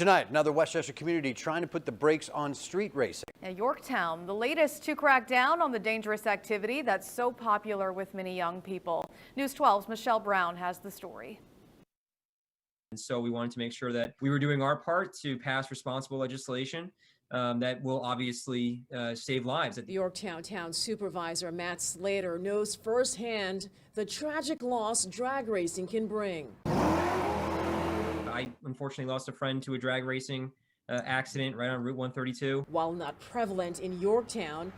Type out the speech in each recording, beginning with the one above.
tonight, another Westchester community trying to put the brakes on street racing. At Yorktown, the latest to crack down on the dangerous activity that's so popular with many young people. News 12's Michelle Brown has the story. And so we wanted to make sure that we were doing our part to pass responsible legislation that will obviously save lives. The Yorktown Town Supervisor Matt Slater knows firsthand the tragic loss drag racing can bring. I unfortunately lost a friend to a drag racing accident right on Route 132. While not prevalent in Yorktown,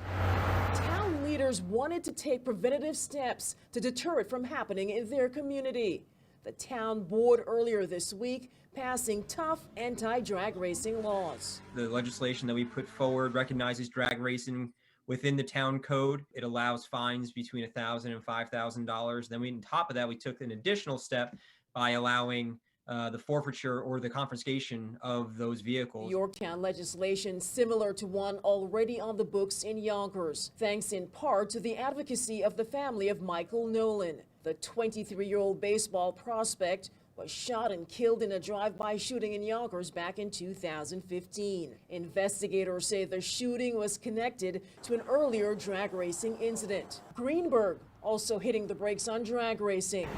town leaders wanted to take preventative steps to deter it from happening in their community. The town board earlier this week passing tough anti-drag racing laws. The legislation that we put forward recognizes drag racing within the town code. It allows fines between $1,000 and $5,000. Then on top of that, we took an additional step by allowing the forfeiture or the confiscation of those vehicles. Yorktown legislation similar to one already on the books in Yonkers, thanks in part to the advocacy of the family of Michael Nolan. The 23-year-old baseball prospect was shot and killed in a drive-by shooting in Yonkers back in 2015. Investigators say the shooting was connected to an earlier drag racing incident. Greenberg also hitting the brakes on drag racing,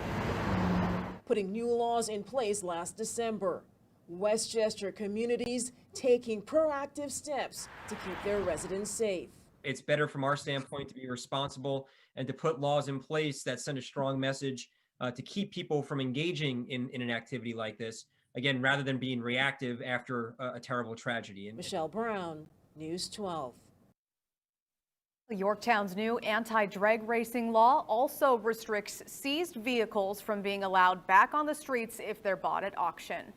putting new laws in place last December. Westchester communities taking proactive steps to keep their residents safe. It's better from our standpoint to be responsible and to put laws in place that send a strong message to keep people from engaging in an activity like this, again, rather than being reactive after a terrible tragedy. Michelle Brown, News 12. Yorktown's new anti-drag racing law also restricts seized vehicles from being allowed back on the streets if they're bought at auction.